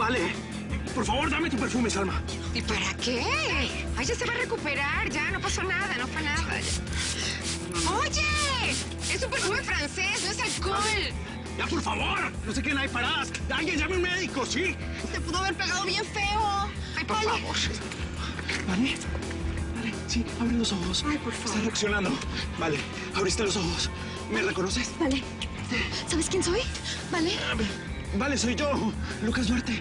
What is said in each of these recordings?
Vale, por favor, dame tu perfume, Salma. ¿Y para qué? Ay, ya se va a recuperar, ya, no pasó nada, no fue nada. ¡Oye! Es un perfume francés, no es alcohol. Ya, por favor, no se queden ahí paradas. Alguien llame a un médico, ¿sí? Te pudo haber pegado bien feo. Ay, por favor. Vale, sí, abre los ojos. Ay, por favor. Está reaccionando. Vale, abriste los ojos. ¿Me reconoces? Vale. ¿Sabes quién soy? Vale. Vale, soy yo, Lucas Duarte.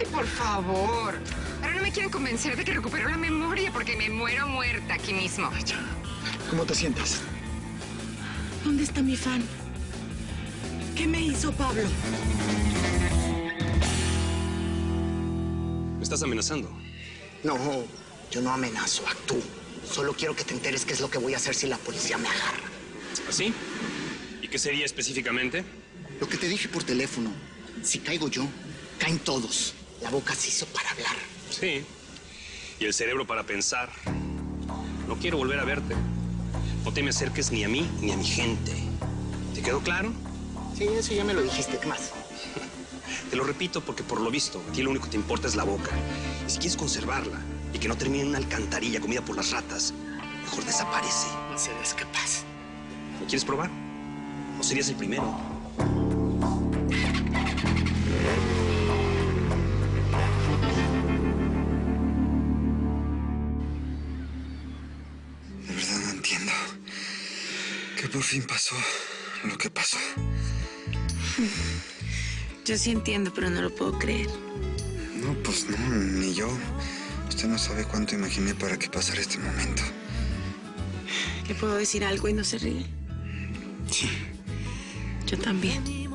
Ay, por favor. Ahora no me quieren convencer de que recuperó la memoria porque me muero muerta aquí mismo. Ay, ya. ¿Cómo te sientes? ¿Dónde está mi fan? ¿Qué me hizo Pablo? ¿Me estás amenazando? No, yo no amenazo, actúo. Solo quiero que te enteres qué es lo que voy a hacer si la policía me agarra. ¿Así? ¿Y qué sería específicamente? Lo que te dije por teléfono. Si caigo yo, caen todos. La boca se hizo para hablar. Sí. Y el cerebro para pensar. No quiero volver a verte. No te me acerques ni a mí ni a mi gente. ¿Te quedó claro? Sí, eso ya me lo dijiste. ¿Qué más? Te lo repito porque por lo visto a ti lo único que te importa es la boca. Y si quieres conservarla y que no termine en una alcantarilla comida por las ratas, mejor desaparece. No serás capaz. ¿Lo quieres probar? ¿O serías el primero? De verdad no entiendo. Que por fin pasó lo que pasó. Yo sí entiendo, pero no lo puedo creer. No, pues no, ni yo. Usted no sabe cuánto imaginé para que pasara este momento. ¿Le puedo decir algo y no se ríe? Sí. Yo también.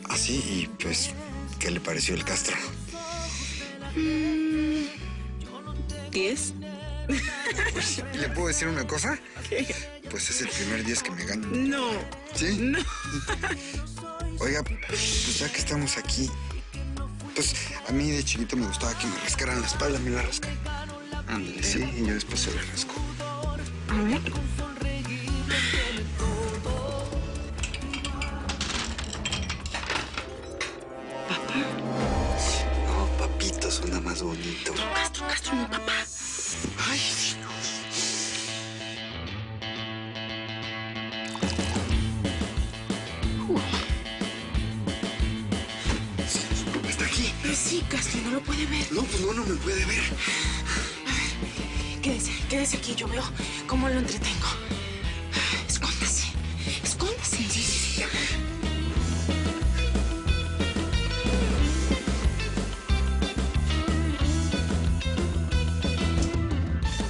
Así, y pues, ¿qué le pareció el Castro? 10. Pues, ¿le puedo decir una cosa? ¿Qué? Pues es el primer 10 que me gano. No. ¿Sí? No. Oiga, pues ya que estamos aquí, pues a mí de chiquito me gustaba que me rascaran la espalda, me la rascan. Ándale, sí, y yo después se la rasco. A ver. Papá. No, papito, suena más bonito. Castro, mi papá. Ay, ¿está aquí? Pero sí, Castro, no lo puede ver. No, pues no me puede ver. Quédese aquí, yo veo cómo lo entretengo. Escóndase. Sí.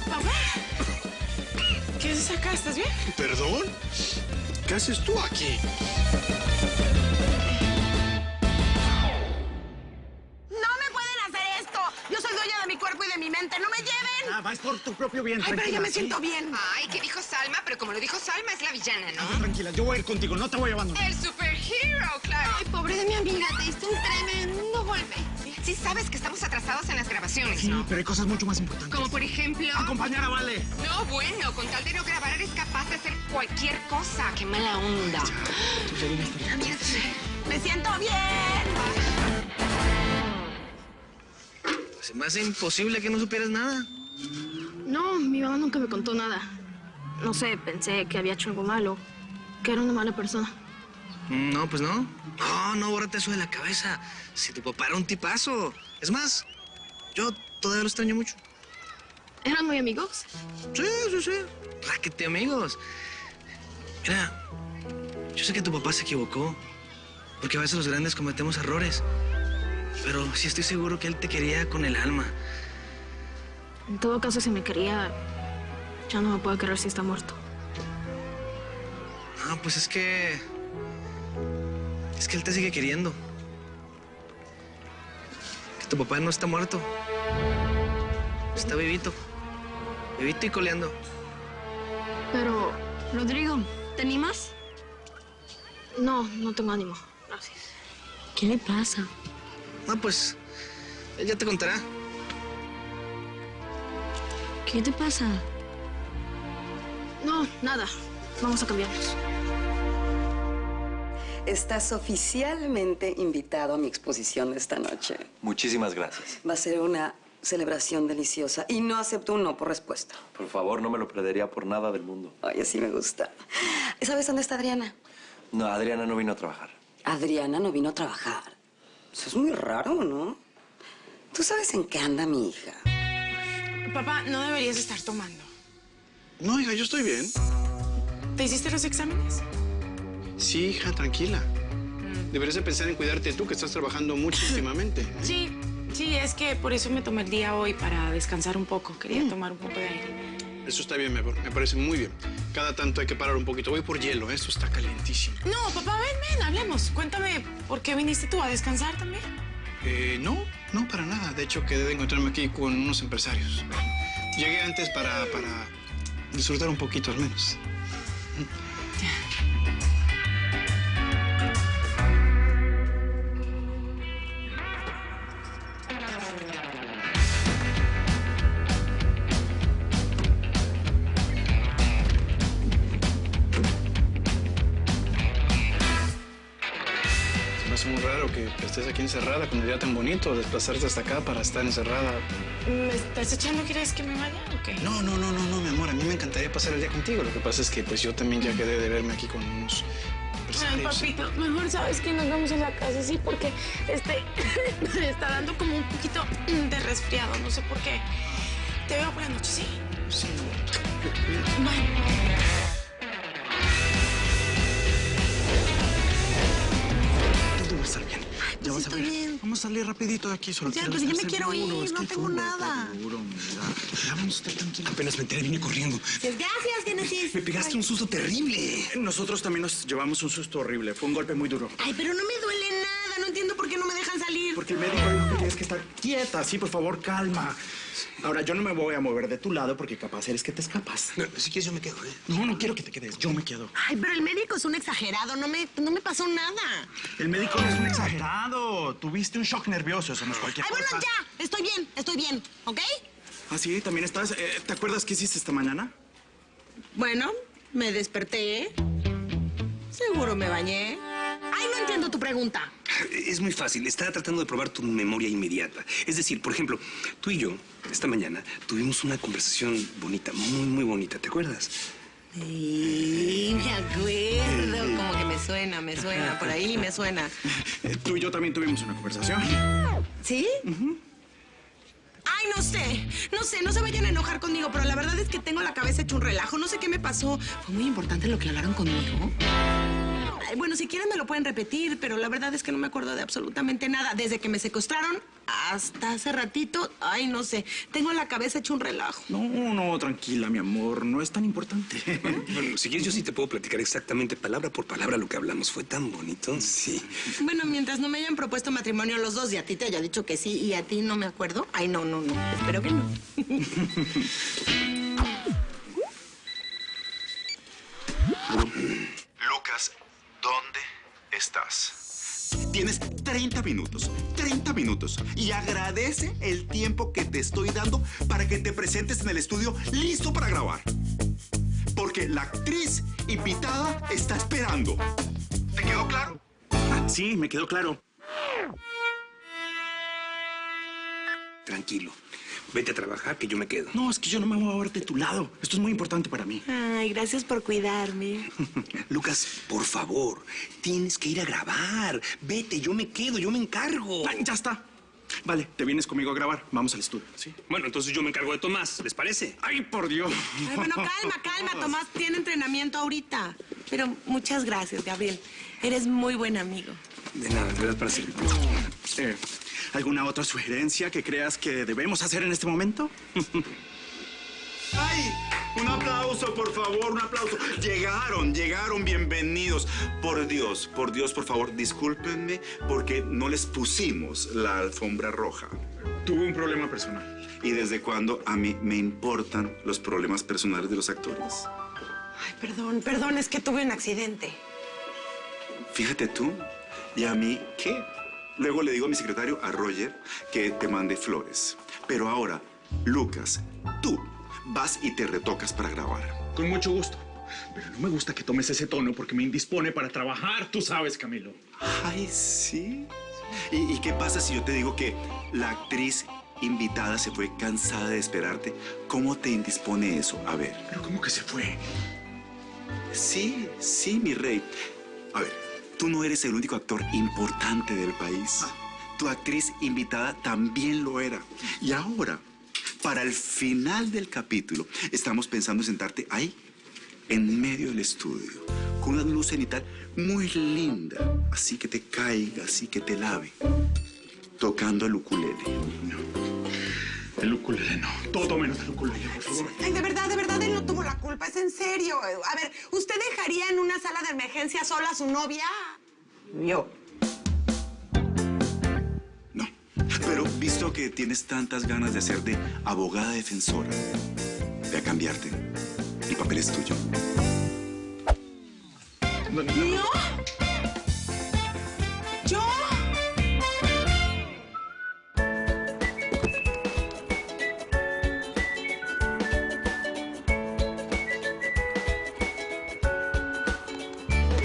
Papá. ¿Qué haces acá? ¿Estás bien? ¿Perdón? ¿Qué haces tú aquí? ¡No me pueden hacer esto! Yo soy dueña de mi cuerpo y de mi mente. ¡No me lleven! Vas por tu propio bien, Ay, pero tranquila, ya me ¿sí? siento bien. Ay, ¿qué dijo Salma? Pero como lo dijo Salma, es la villana, ¿no? Tranquila, yo voy a ir contigo, no te voy a abandonar. El superhero, claro. Ay, pobre de mi amiga, te diste un tremendo golpe. Sí sabes que estamos atrasados en las grabaciones, Sí, ¿no? pero hay cosas mucho más importantes. Como por ejemplo... Acompañar a Vale. No, bueno, con tal de no grabar eres capaz de hacer cualquier cosa. ¡Qué mala onda! Tu Selena está bien. ¡Me siento bien! Se me hace imposible que no supieras nada. No, mi mamá nunca me contó nada. No sé, pensé que había hecho algo malo, que era una mala persona. No, pues no. No, bórrate eso de la cabeza. Si tu papá era un tipazo. Es más, yo todavía lo extraño mucho. ¿Eran muy amigos? Sí. Raquete amigos. Mira, yo sé que tu papá se equivocó. Porque a veces los grandes cometemos errores. Pero sí estoy seguro que él te quería con el alma. En todo caso, si me quería, ya no me puede querer si está muerto. No, pues es que él te sigue queriendo. Que tu papá no está muerto. Está vivito. Vivito y coleando. Pero, Rodrigo, ¿te animas? No tengo ánimo. Gracias. ¿Qué le pasa? No, pues, él ya te contará. ¿Qué te pasa? No, nada. Vamos a cambiarnos. Estás oficialmente invitado a mi exposición de esta noche. Muchísimas gracias. Va a ser una celebración deliciosa y no acepto un no por respuesta. Por favor, no me lo perdería por nada del mundo. Ay, así me gusta. ¿Sabes dónde está Adriana? No, Adriana no vino a trabajar. Adriana no vino a trabajar. Eso es muy raro, ¿no? ¿Tú sabes en qué anda mi hija? Papá, no deberías estar tomando. No, hija, yo estoy bien. ¿Te hiciste los exámenes? Sí, hija, tranquila. Deberías de pensar en cuidarte tú, que estás trabajando mucho últimamente. Sí, es que por eso me tomé el día hoy, para descansar un poco. Quería tomar un poco de aire. Eso está bien, mi amor. Me parece muy bien. Cada tanto hay que parar un poquito. Voy por hielo, esto está calentísimo. No, papá, ven, hablemos. Cuéntame, ¿por qué viniste tú a descansar también? No, para nada. De hecho, quedé de encontrarme aquí con unos empresarios. Llegué antes para disfrutar un poquito, al menos. Es muy raro que estés aquí encerrada con el día tan bonito, desplazarte hasta acá para estar encerrada. ¿Me estás echando? ¿Quieres que me vaya o qué? No, mi amor. A mí me encantaría pasar el día contigo. Lo que pasa es que pues yo también ya quedé de verme aquí con unos empresarios. Ay, papito, mejor sabes que nos vamos a la casa, sí, porque me está dando como un poquito de resfriado, no sé por qué. Te veo por la noche, ¿sí? Sí. Bueno. Todo va a estar bien. Ya vas a ver. Bien. Vamos a salir rapidito de aquí. Solo Ya, quiero pues ya me estar quiero seguro. ir, Es no que tengo nada. Seguro, mira. Ya vamos a estar tranquilos. Apenas me enteré, vine corriendo. Gracias, Genesis. Me pegaste un susto terrible. Nosotros también nos llevamos un susto horrible. Fue un golpe muy duro. Ay, pero no me duele nada. No entiendo por qué no me dejan salir. Porque el médico dijo que tienes que estar quieta. Sí, por favor, calma. Ahora, yo no me voy a mover de tu lado porque capaz eres que te escapas. No, si quieres, yo me quedo, ¿eh? No quiero que te quedes. Yo me quedo. Ay, pero el médico es un exagerado. No me pasó nada. El médico es un exagerado. Tuviste un shock nervioso. Eso no es cualquier Ay, cosa. bueno, ya. Estoy bien. ¿Ok? ¿Ah, sí? ¿También estás? ¿Te acuerdas qué hiciste esta mañana? Bueno, me desperté. Seguro me bañé. Ay, no entiendo tu pregunta. Es muy fácil. Estaba tratando de probar tu memoria inmediata. Es decir, por ejemplo, tú y yo, esta mañana, tuvimos una conversación bonita, muy bonita. ¿Te acuerdas? Sí, me acuerdo. Como que me suena. Por ahí me suena. Tú y yo también tuvimos una conversación. ¿Sí? Ay, no sé, no se vayan a enojar conmigo, pero la verdad es que tengo la cabeza hecha un relajo. No sé qué me pasó. Fue muy importante lo que hablaron conmigo. Ay, bueno, si quieren me lo pueden repetir, pero la verdad es que no me acuerdo de absolutamente nada. Desde que me secuestraron hasta hace ratito, ay, no sé. Tengo la cabeza hecha un relajo. No, tranquila, mi amor. No es tan importante. Bueno, si quieres, yo sí te puedo platicar exactamente, palabra por palabra, lo que hablamos. Fue tan bonito, sí. Bueno, mientras no me hayan propuesto matrimonio los dos y a ti te haya dicho que sí y a ti no me acuerdo. Ay, no. Espero que no. Lucas, ¿dónde estás? Tienes 30 minutos, y agradece el tiempo que te estoy dando para que te presentes en el estudio listo para grabar. Porque la actriz invitada está esperando. ¿Te quedó claro? Sí, me quedó claro. Tranquilo. Vete a trabajar, que yo me quedo. No, es que yo no me voy a mover de tu lado. Esto es muy importante para mí. Ay, gracias por cuidarme. Lucas, por favor, tienes que ir a grabar. Vete, yo me quedo, yo me encargo. Ay, ya está. Vale, te vienes conmigo a grabar. Vamos al estudio, ¿sí? Bueno, entonces yo me encargo de Tomás, ¿les parece? ¡Ay, por Dios! Ay, bueno, calma. Tomás tiene entrenamiento ahorita. Pero muchas gracias, Gabriel. Eres muy buen amigo. De nada, de verdad, para servir. ¿Alguna otra sugerencia que creas que debemos hacer en este momento? ¡Ay! Un aplauso, por favor, un aplauso. Llegaron, bienvenidos. Por Dios, por favor, discúlpenme porque no les pusimos la alfombra roja. Tuve un problema personal. ¿Y desde cuándo a mí me importan los problemas personales de los actores? Ay, perdón, es que tuve un accidente. Fíjate tú, ¿y a mí qué? Luego le digo a mi secretario, a Roger, que te mande flores. Pero ahora, Lucas, tú vas y te retocas para grabar. Con mucho gusto. Pero no me gusta que tomes ese tono porque me indispone para trabajar, tú sabes, Camilo. Ay, sí. ¿Y qué pasa si yo te digo que la actriz invitada se fue cansada de esperarte? ¿Cómo te indispone eso? A ver. ¿Pero cómo que se fue? Sí, sí, mi rey. A ver, tú no eres el único actor importante del país. Tu actriz invitada también lo era. Y ahora, para el final del capítulo, estamos pensando en sentarte ahí, en medio del estudio, con una luz cenital muy linda, así que te caiga, así que te lave, tocando el ukulele. No, el ukulele no. Todo menos el ukulele, por favor. Ay, de verdad, él no tuvo la culpa, es en serio. A ver, ¿usted dejaría en una sala de emergencia sola a su novia? Yo. No, pero visto que tienes tantas ganas de ser de abogada defensora, ve a cambiarte. El papel es tuyo. ¿Yo? ¿Yo?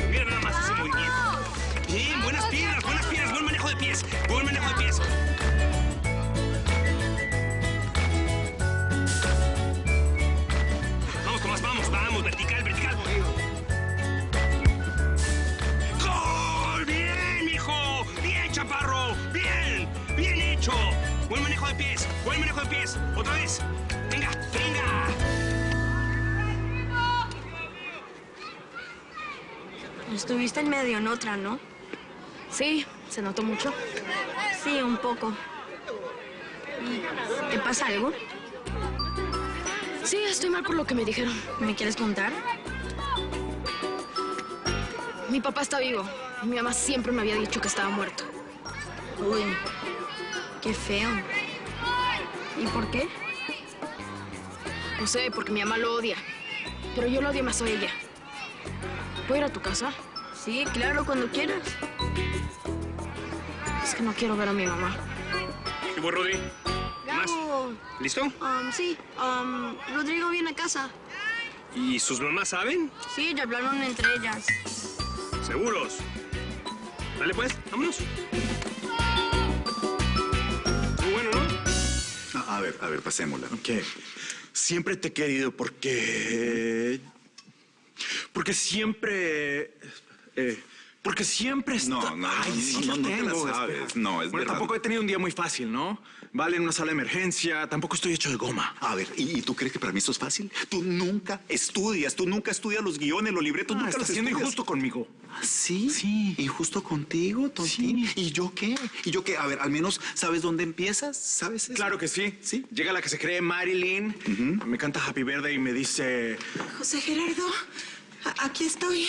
Mira nada más ese movimiento. Bien, buenas piernas, buen manejo de pies, buen manejo de pies. Vamos, Tomás, vamos, vertical. ¡Gol! ¡Bien, mijo! ¡Bien, chaparro! ¡Bien hecho! Buen manejo de pies, otra vez. Venga. Estuviste en medio en otra, ¿no? Sí, ¿se notó mucho? Sí, un poco. ¿Te pasa algo? Sí, estoy mal por lo que me dijeron. ¿Me quieres contar? Mi papá está vivo. Mi mamá siempre me había dicho que estaba muerto. Uy, qué feo. ¿Y por qué? No sé, porque mi mamá lo odia. Pero yo lo odio más a ella. ¿Puedo ir a tu casa? Sí, claro, cuando quieras. Es que no quiero ver a mi mamá. ¿Qué fue, Rodri? ¿Más? ¿Listo? Sí, Rodrigo viene a casa. ¿Y sus mamás saben? Sí, ya hablaron entre ellas. ¿Seguros? Dale, pues, vámonos. Muy bueno, ¿no? A ver, pasémosla. Ok. Siempre te he querido porque siempre... porque siempre está... Ay, sí, no te tengo, la sabes. espera. No, es bueno, verdad. tampoco he tenido un día muy fácil, ¿no? Vale, en una sala de emergencia, tampoco estoy hecho de goma. A ver, ¿y tú crees que para mí esto es fácil? Tú nunca estudias los guiones, los libretos, nunca estás los siendo estudias. injusto conmigo. ¿Sí? Sí. ¿Injusto contigo, Tontín? Sí. ¿Y yo qué? A ver, al menos, ¿sabes dónde empiezas? ¿Sabes eso? Claro que sí. ¿Sí? Llega la que se cree Marilyn, me canta Happy Birthday y me dice... José Gerardo, aquí estoy.